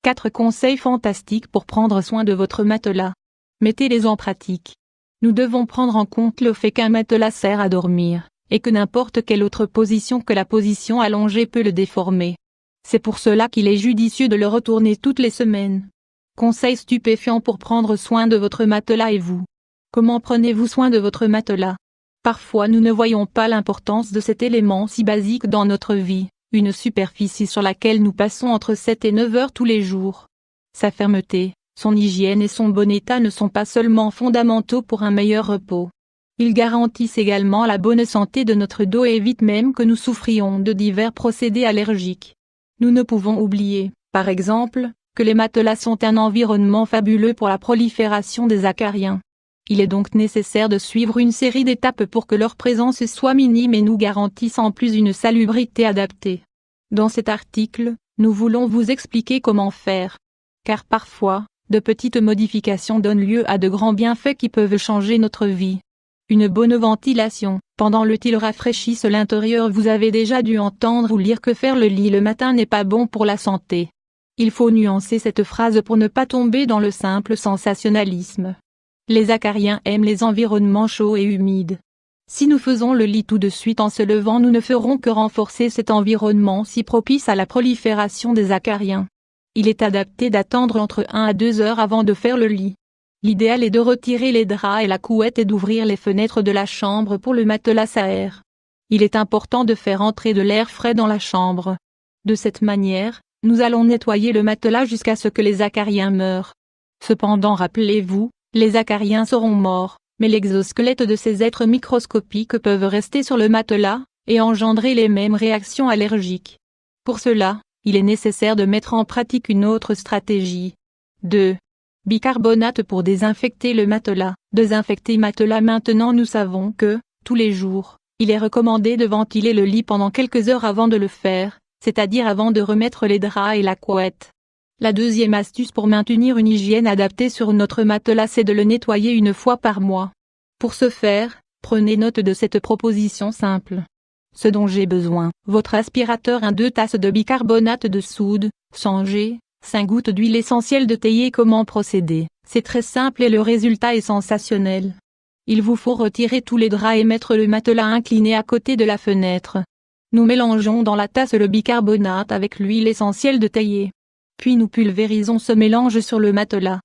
4 conseils fantastiques pour prendre soin de votre matelas. Mettez-les en pratique. Nous devons prendre en compte le fait qu'un matelas sert à dormir, et que n'importe quelle autre position que la position allongée peut le déformer. C'est pour cela qu'il est judicieux de le retourner toutes les semaines. Conseil stupéfiant pour prendre soin de votre matelas et vous. Comment prenez-vous soin de votre matelas? Parfois nous ne voyons pas l'importance de cet élément si basique dans notre vie, une superficie sur laquelle nous passons entre 7 et 9 heures tous les jours. Sa fermeté, son hygiène et son bon état ne sont pas seulement fondamentaux pour un meilleur repos. Ils garantissent également la bonne santé de notre dos et évitent même que nous souffrions de divers procédés allergiques. Nous ne pouvons oublier, par exemple, que les matelas sont un environnement fabuleux pour la prolifération des acariens. Il est donc nécessaire de suivre une série d'étapes pour que leur présence soit minime et nous garantisse en plus une salubrité adaptée. Dans cet article, nous voulons vous expliquer comment faire. Car parfois, de petites modifications donnent lieu à de grands bienfaits qui peuvent changer notre vie. Une bonne ventilation, pendant le qu'il rafraîchisse l'intérieur. Vous avez déjà dû entendre ou lire que faire le lit le matin n'est pas bon pour la santé. Il faut nuancer cette phrase pour ne pas tomber dans le simple sensationnalisme. Les acariens aiment les environnements chauds et humides. Si nous faisons le lit tout de suite en se levant, nous ne ferons que renforcer cet environnement si propice à la prolifération des acariens. Il est adapté d'attendre entre 1 à 2 heures avant de faire le lit. L'idéal est de retirer les draps et la couette et d'ouvrir les fenêtres de la chambre pour le matelas à air. Il est important de faire entrer de l'air frais dans la chambre. De cette manière, nous allons nettoyer le matelas jusqu'à ce que les acariens meurent. Cependant, rappelez-vous, les acariens seront morts, mais l'exosquelette de ces êtres microscopiques peuvent rester sur le matelas, et engendrer les mêmes réactions allergiques. Pour cela, il est nécessaire de mettre en pratique une autre stratégie. 2. Bicarbonate pour désinfecter le matelas. Désinfecter matelas. Maintenant nous savons que, tous les jours, il est recommandé de ventiler le lit pendant quelques heures avant de le faire, c'est-à-dire avant de remettre les draps et la couette. La deuxième astuce pour maintenir une hygiène adaptée sur notre matelas, c'est de le nettoyer une fois par mois. Pour ce faire, prenez note de cette proposition simple. Ce dont j'ai besoin: votre aspirateur, 2 tasses de bicarbonate de soude, 100 g, 5 gouttes d'huile essentielle de théier. Comment procéder? C'est très simple et le résultat est sensationnel. Il vous faut retirer tous les draps et mettre le matelas incliné à côté de la fenêtre. Nous mélangeons dans la tasse le bicarbonate avec l'huile essentielle de théier. Puis nous pulvérisons ce mélange sur le matelas.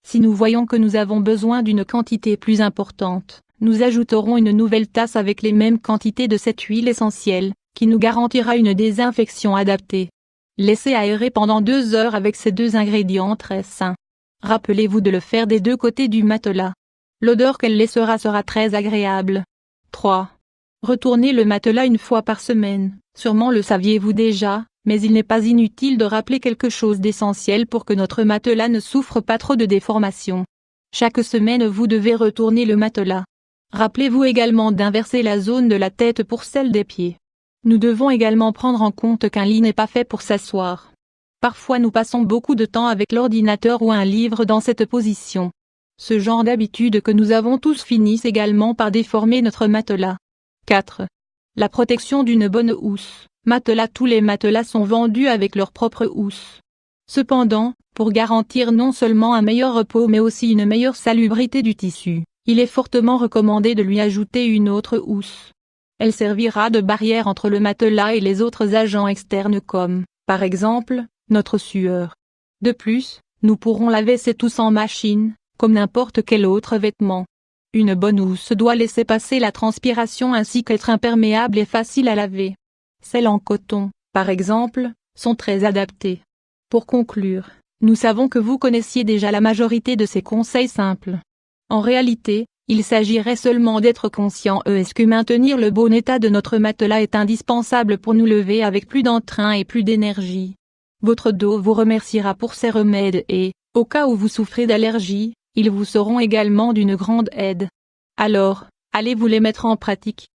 Si nous voyons que nous avons besoin d'une quantité plus importante, nous ajouterons une nouvelle tasse avec les mêmes quantités de cette huile essentielle, qui nous garantira une désinfection adaptée. Laissez aérer pendant 2 heures avec ces 2 ingrédients très sains. Rappelez-vous de le faire des 2 côtés du matelas. L'odeur qu'elle laissera sera très agréable. 3. Retournez le matelas 1 fois par semaine. Sûrement le saviez-vous déjà, mais il n'est pas inutile de rappeler quelque chose d'essentiel pour que notre matelas ne souffre pas trop de déformations. Chaque semaine vous devez retourner le matelas. Rappelez-vous également d'inverser la zone de la tête pour celle des pieds. Nous devons également prendre en compte qu'un lit n'est pas fait pour s'asseoir. Parfois nous passons beaucoup de temps avec l'ordinateur ou un livre dans cette position. Ce genre d'habitude que nous avons tous finissent également par déformer notre matelas. 4. La protection d'une bonne housse. Matelas. Tous les matelas sont vendus avec leur propre housse. Cependant, pour garantir non seulement un meilleur repos mais aussi une meilleure salubrité du tissu, il est fortement recommandé de lui ajouter une autre housse. Elle servira de barrière entre le matelas et les autres agents externes comme, par exemple, notre sueur. De plus, nous pourrons laver cette housse en machine, comme n'importe quel autre vêtement. Une bonne housse doit laisser passer la transpiration ainsi qu'être imperméable et facile à laver. Celles en coton, par exemple, sont très adaptées. Pour conclure, nous savons que vous connaissiez déjà la majorité de ces conseils simples. En réalité, il s'agirait seulement d'être conscient est-ce que maintenir le bon état de notre matelas est indispensable pour nous lever avec plus d'entrain et plus d'énergie. Votre dos vous remerciera pour ces remèdes et, au cas où vous souffrez d'allergie, ils vous seront également d'une grande aide. Alors, allez vous les mettre en pratique.